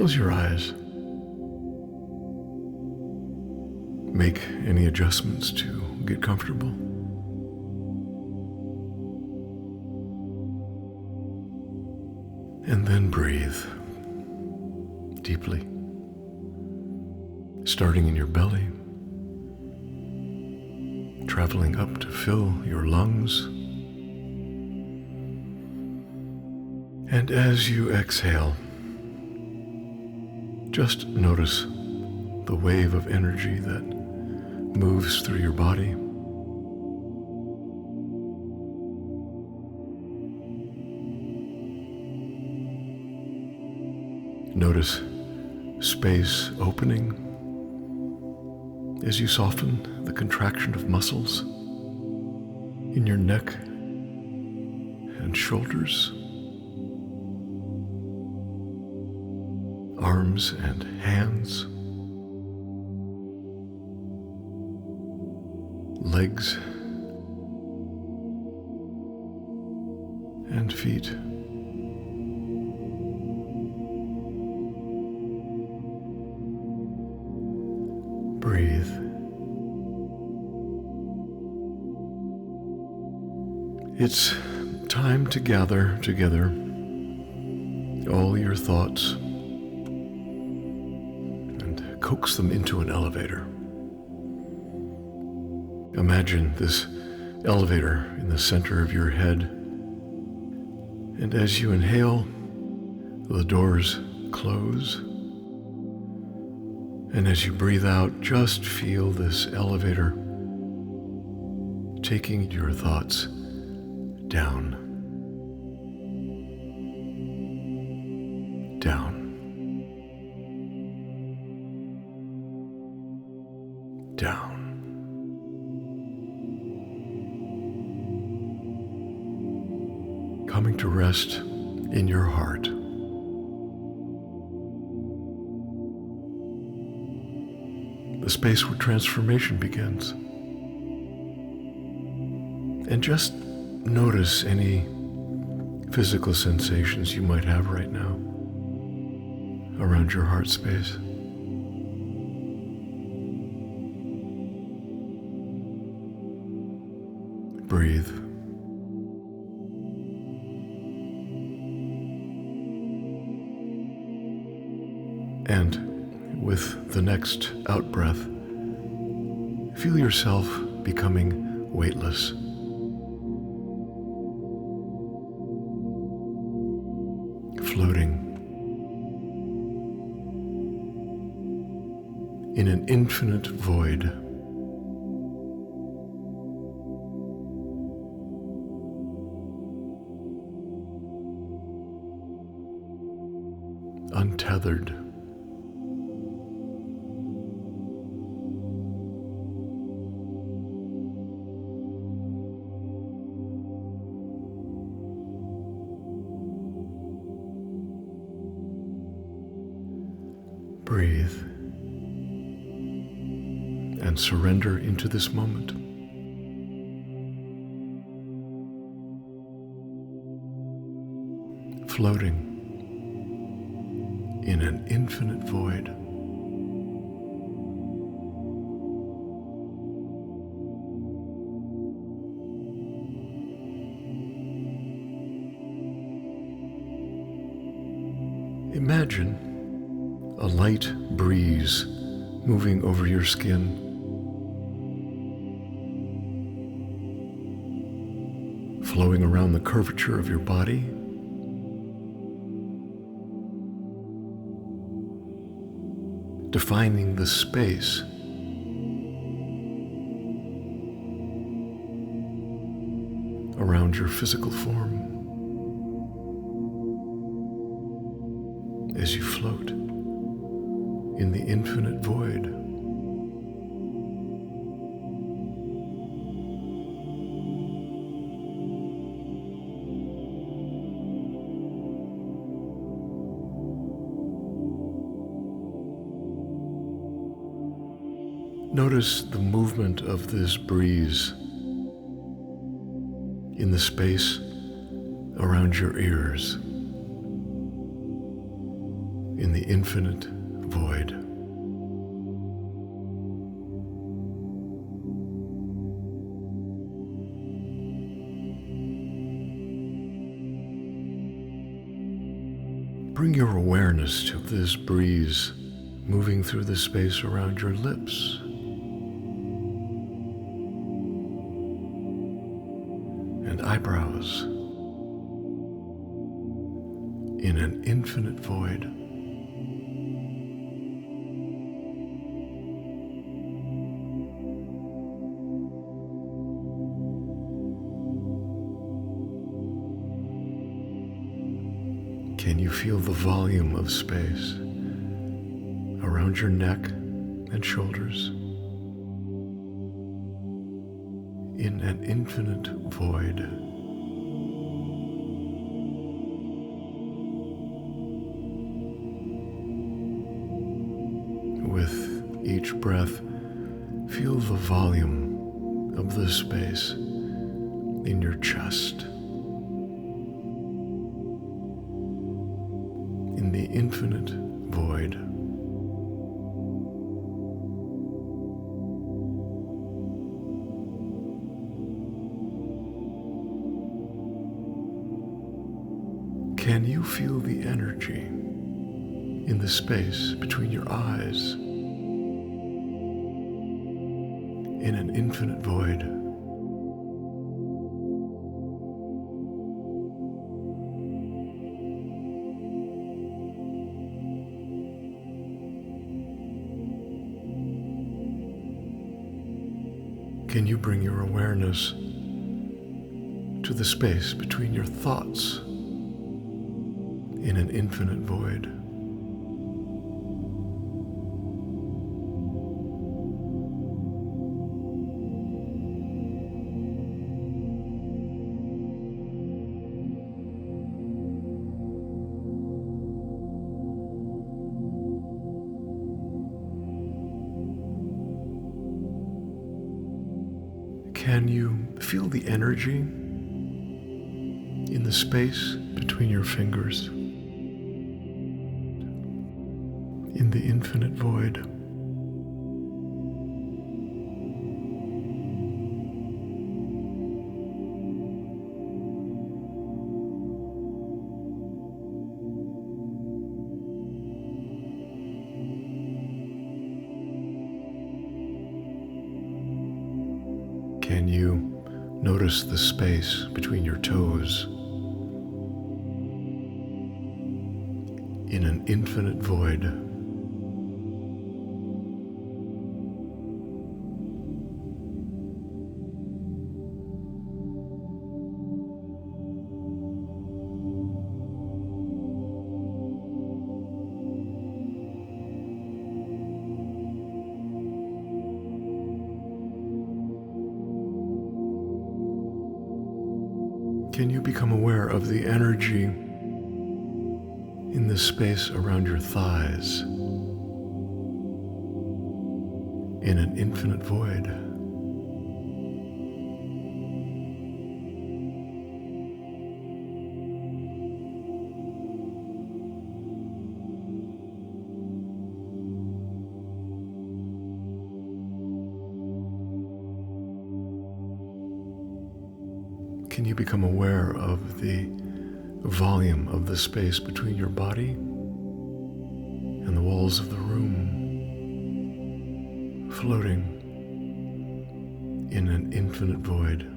close your eyes. Make any adjustments to get comfortable. And then breathe deeply, starting in your belly, traveling up to fill your lungs. And as you exhale, just notice the wave of energy that moves through your body. Notice space opening as you soften the contraction of muscles in your neck and shoulders, arms and hands, legs and feet. Breathe. It's time to gather together all your thoughts and coax them into an elevator. Imagine this elevator in the center of your head, and as you inhale, the doors close. And as you breathe out, just feel this elevator taking your thoughts down, down, down. Coming to rest in your heart. The space where transformation begins. And just notice any physical sensations you might have right now around your heart space. Breathe. And with the next out-breath, feel yourself becoming weightless. Floating in an infinite void. Untethered. Breathe and surrender into this moment. Floating in an infinite void. Imagine a light breeze moving over your skin. Flowing around the curvature of your body. Defining the space. Around your physical form. As you float in the infinite void. Notice the movement of this breeze in the space around your ears, in the infinite void. Bring your awareness to this breeze moving through the space around your lips. And eyebrows in an infinite void. Can you feel the volume of space around your neck and shoulders in an infinite void? With each breath, feel the volume of the space in your chest, in the infinite void. Can you feel the energy in the space between your eyes in an infinite void? Can you bring your awareness to the space between your thoughts in an infinite void? Can you feel the energy in the space between your fingers in the infinite void? Can you notice the space between your toes in an infinite void? Can you become aware of the energy in the space around your thighs in an infinite void? Can you become aware of the volume of the space between your body and the walls of the room, floating in an infinite void?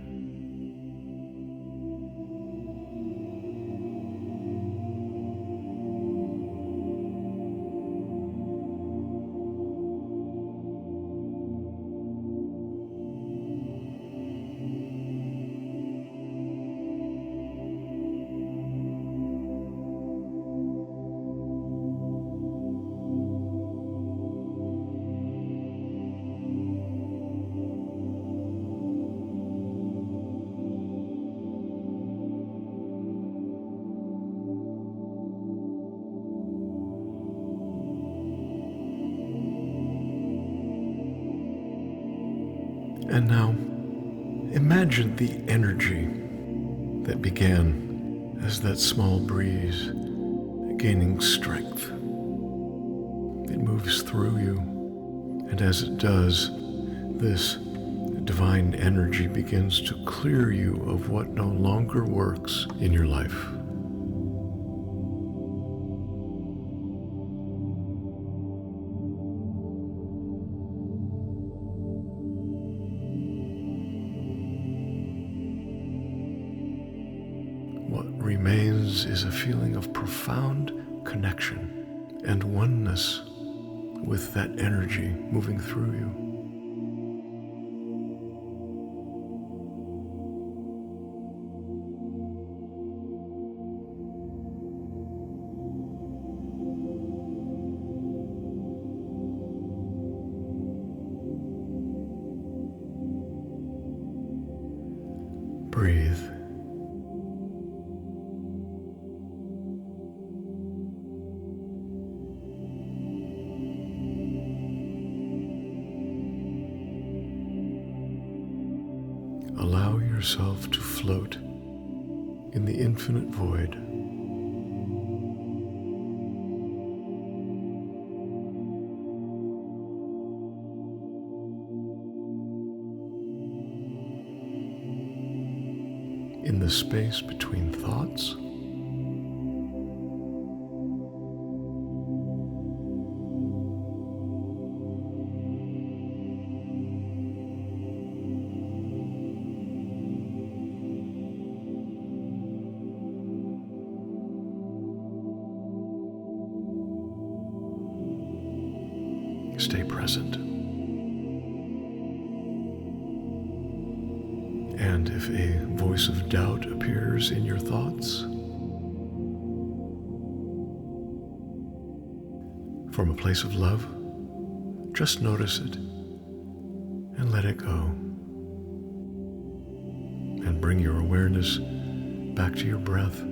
And now, imagine the energy that began as that small breeze, gaining strength moves through you. And as it does, this divine energy begins to clear you of what no longer works in your life. What remains is a feeling of profound connection and oneness with that energy moving through you. Breathe. Allow yourself to float in the infinite void. In the space between thoughts stay present. And if a voice of doubt appears in your thoughts, from a place of love, just notice it and let it go. And bring your awareness back to your breath.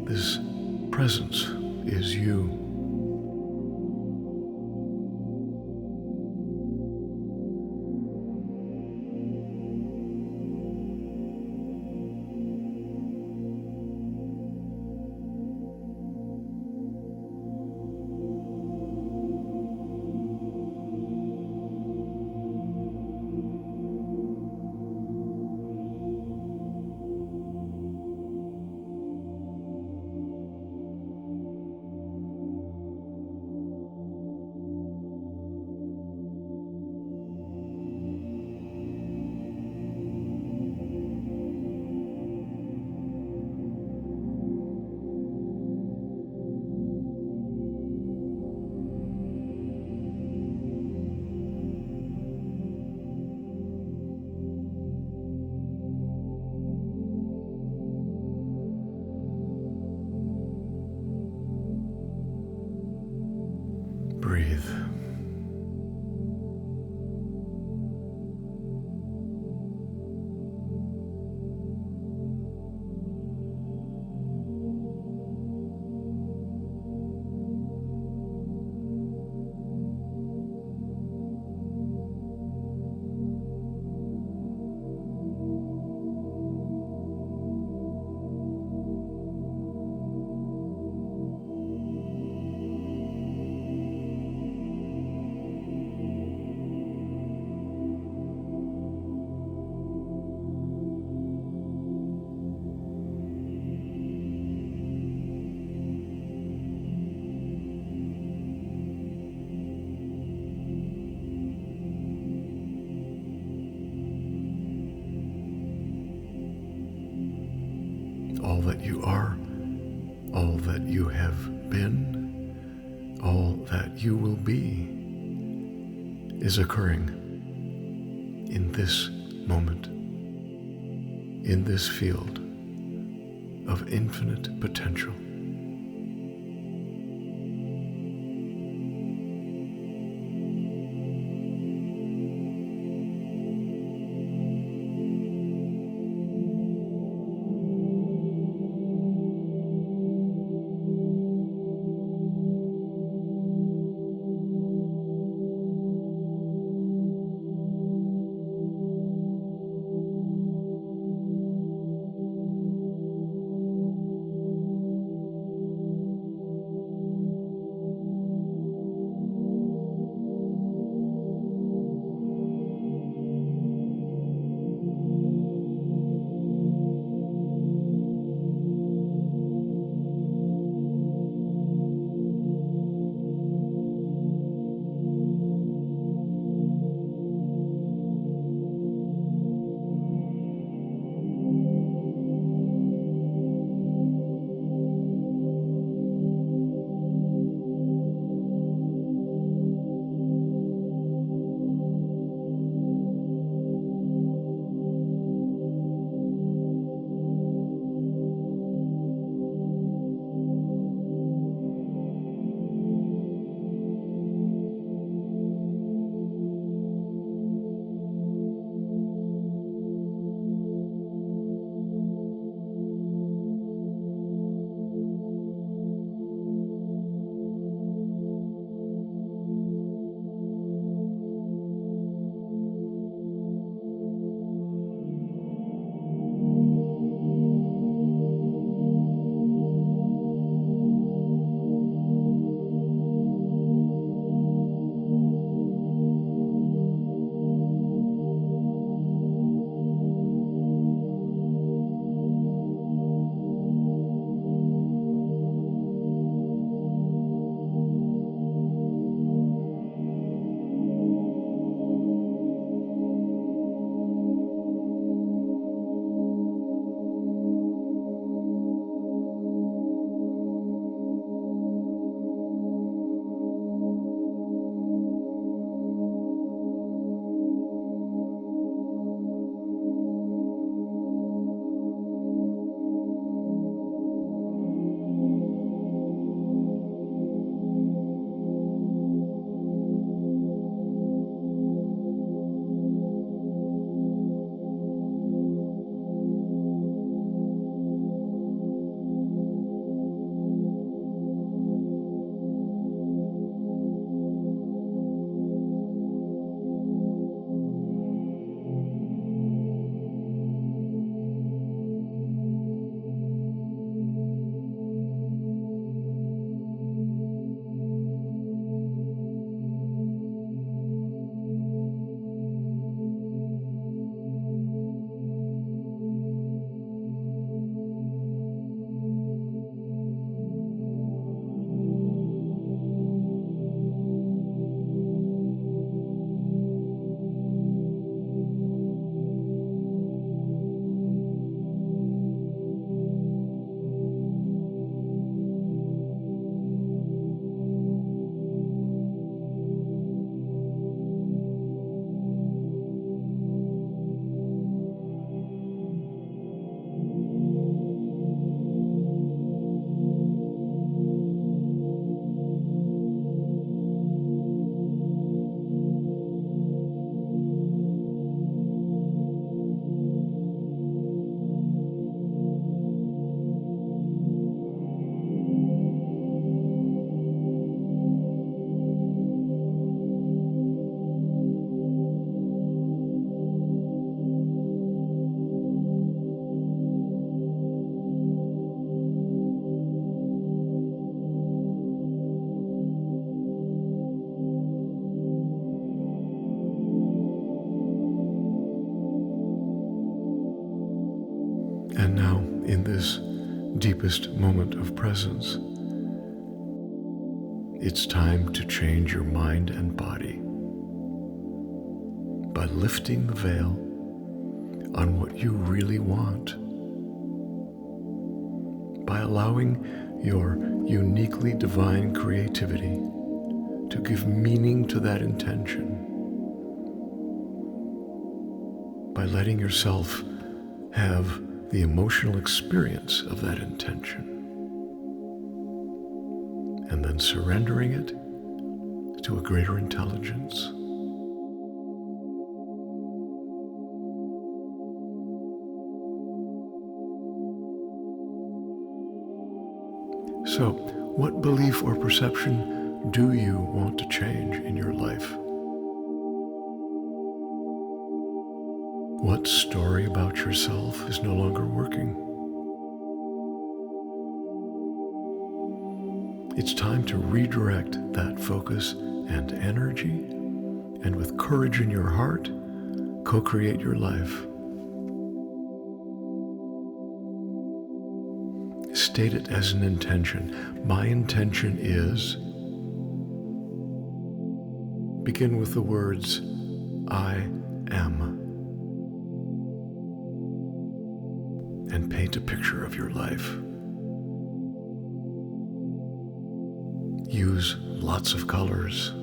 This presence is you. that you are, all that you have been, all that you will be, is occurring in this moment, in this field of infinite potential. And now, in this deepest moment of presence, it's time to change your mind and body by lifting the veil on what you really want. by allowing your uniquely divine creativity to give meaning to that intention, by letting yourself have the emotional experience of that intention, and then surrendering it to a greater intelligence. So, what belief or perception do you want to change in your life? What story about yourself is no longer working? It's time to redirect that focus and energy, and with courage in your heart, co-create your life. State it as an intention. My intention is, begin with the words, I am, and paint a picture of your life. Use lots of colors.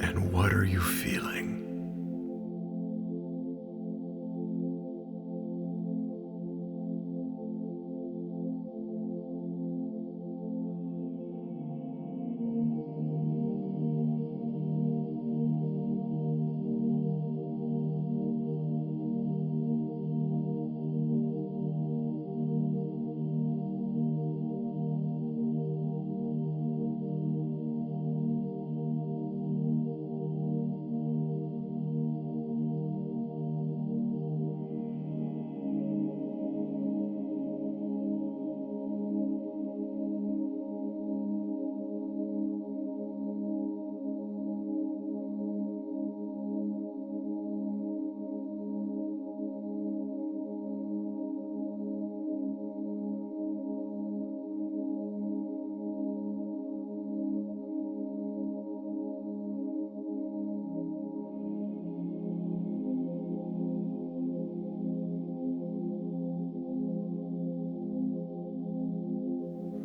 And what are you feeling?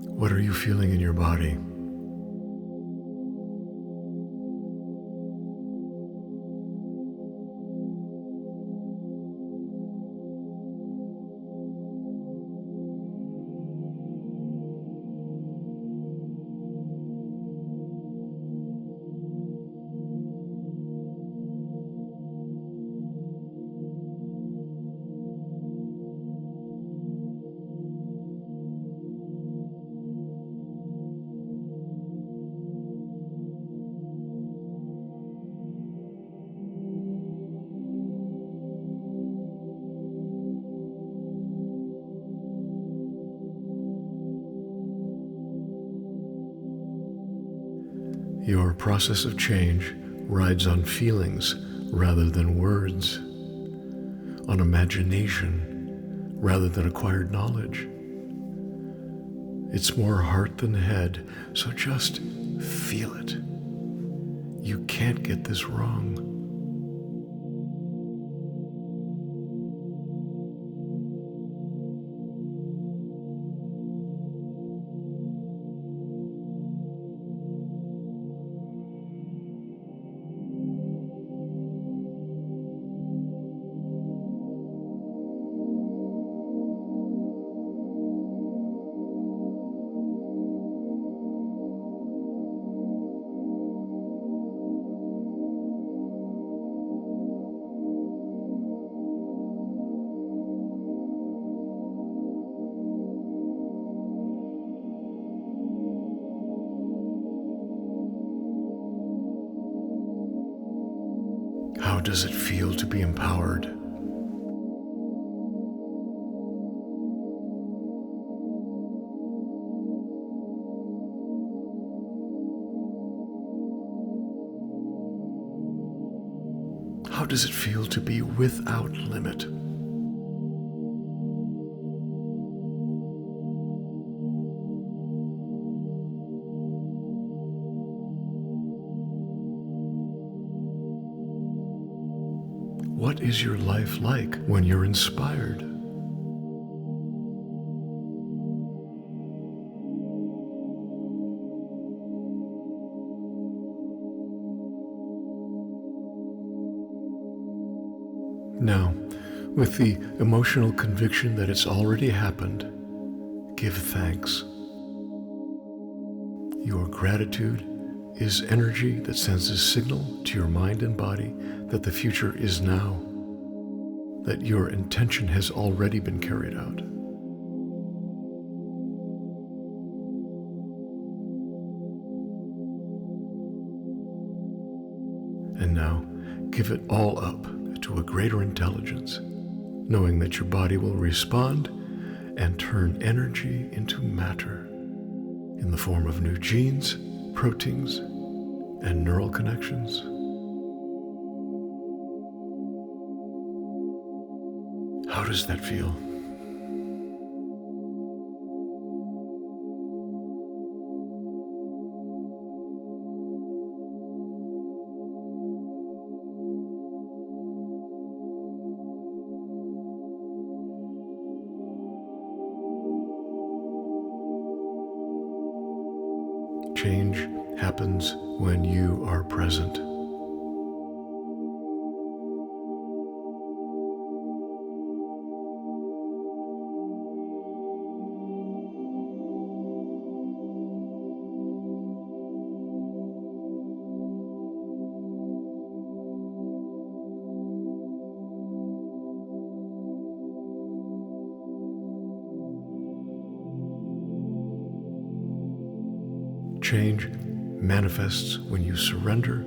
What are you feeling in your body? Your process of change rides on feelings rather than words, on imagination rather than acquired knowledge. It's more heart than head, so just feel it. You can't get this wrong. does it feel to be empowered? How does it feel to be without limit? What is your life like when you're inspired? Now, with the emotional conviction that it's already happened, give thanks. Your gratitude is energy that sends a signal to your mind and body that the future is now, that your intention has already been carried out. And now, give it all up to a greater intelligence, knowing that your body will respond and turn energy into matter in the form of new genes, proteins, and neural connections. How does that feel? Change happens when you are present. Change manifests when you surrender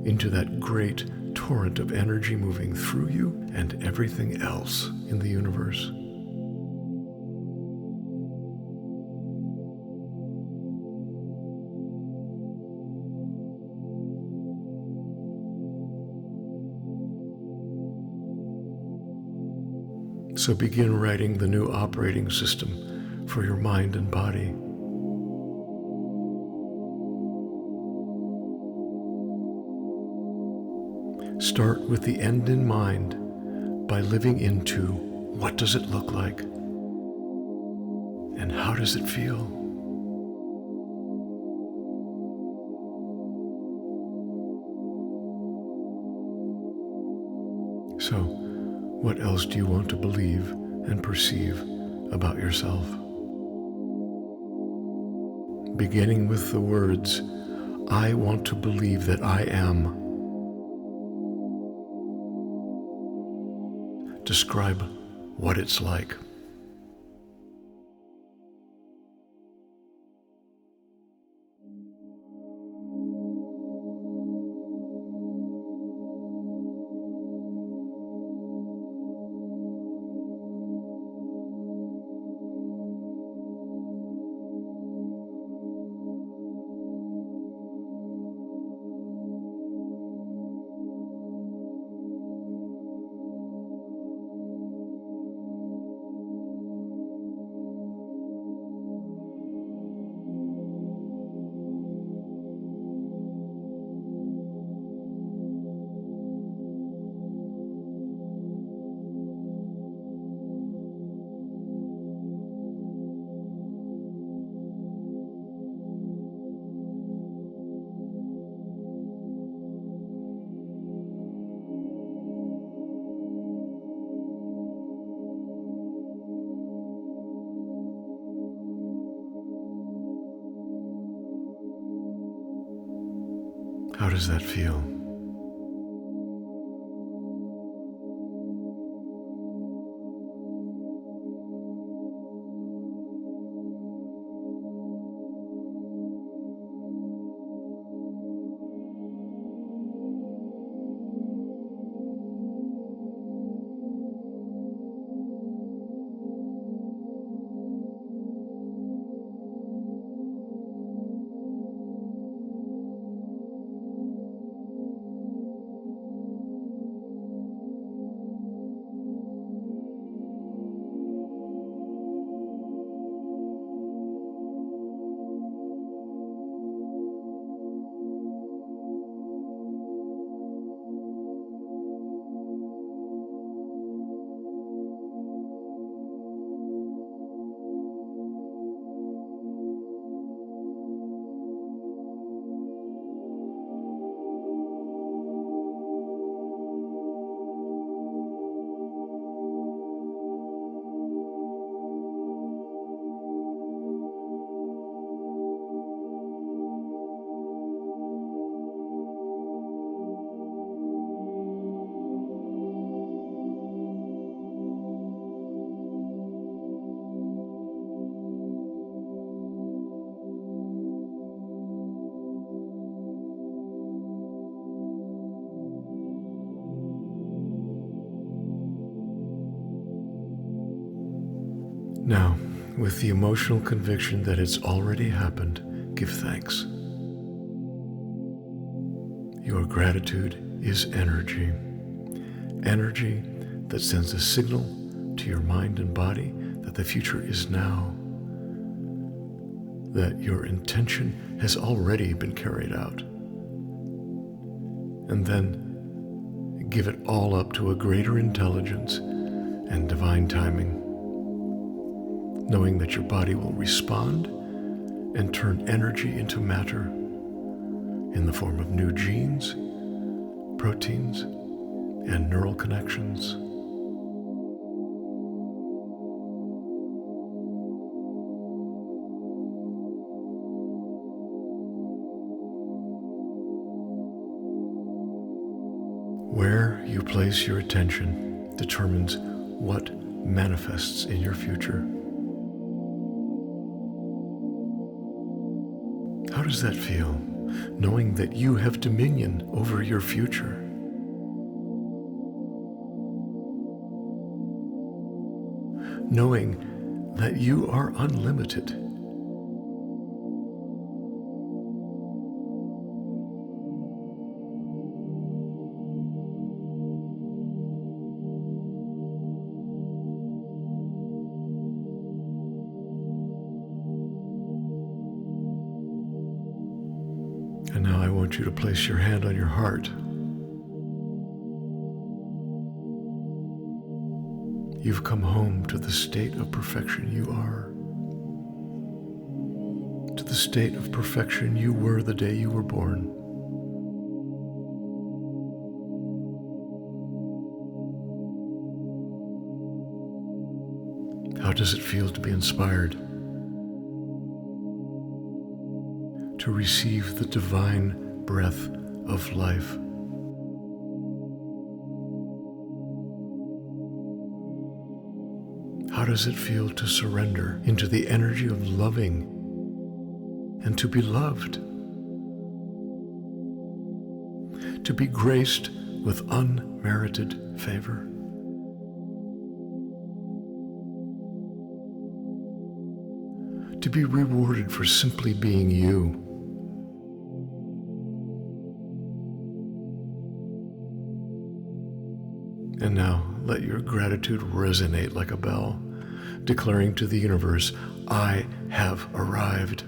into that great torrent of energy moving through you and everything else in the universe. So begin writing the new operating system for your mind and body. Start with the end in mind by living into what does it look like and how does it feel? So, what else do you want to believe and perceive about yourself? Beginning with the words, I want to believe that I am. Describe what it's like. How does that feel? Now, with the emotional conviction that it's already happened, give thanks. Your gratitude is energy. Energy that sends a signal to your mind and body that the future is now, that your intention has already been carried out. And then give it all up to a greater intelligence and divine timing, knowing that your body will respond and turn energy into matter in the form of new genes, proteins, and neural connections. Where you place your attention determines what manifests in your future. How does that feel, knowing that you have dominion over your future? Knowing that you are unlimited. And now I want you to place your hand on your heart. You've come home to the state of perfection you are, to the state of perfection you were the day you were born. How does it feel to be inspired, to receive the divine breath of life? How does it feel to surrender into the energy of loving and to be loved? To be graced with unmerited favor? To be rewarded for simply being you? And now let your gratitude resonate like a bell, declaring to the universe, I have arrived.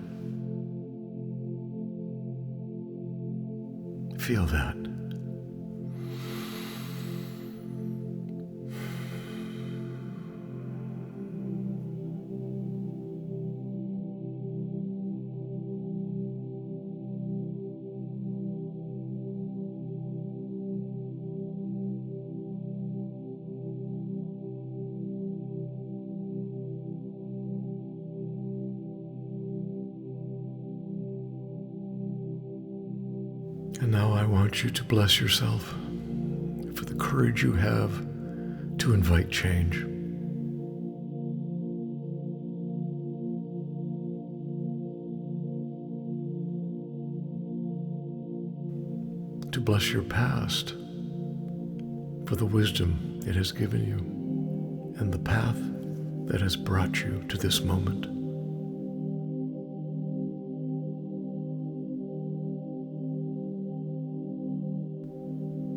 Feel that. And now I want you to bless yourself for the courage you have to invite change. To bless your past for the wisdom it has given you and the path that has brought you to this moment.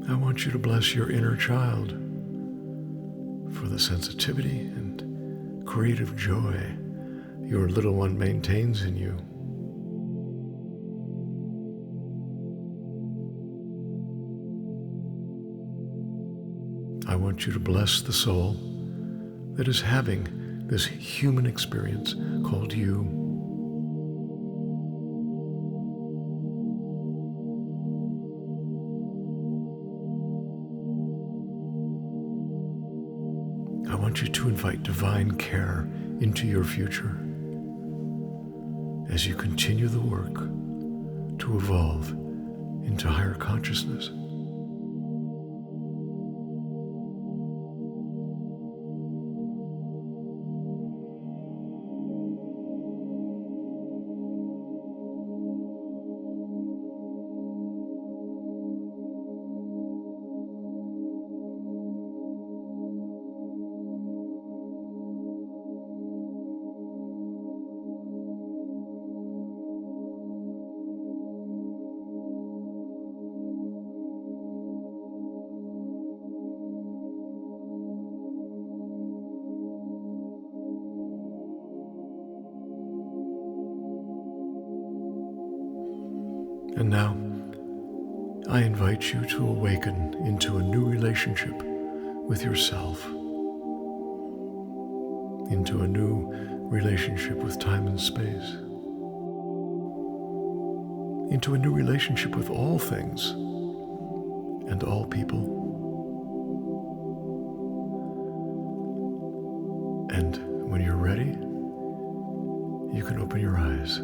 I want you to bless your inner child for the sensitivity and creative joy your little one maintains in you. I want you to bless the soul that is having this human experience called you. I want you to invite divine care into your future as you continue the work to evolve into higher consciousness. And now, I invite you to awaken into a new relationship with yourself, into a new relationship with time and space, into a new relationship with all things and all people. And when you're ready, you can open your eyes.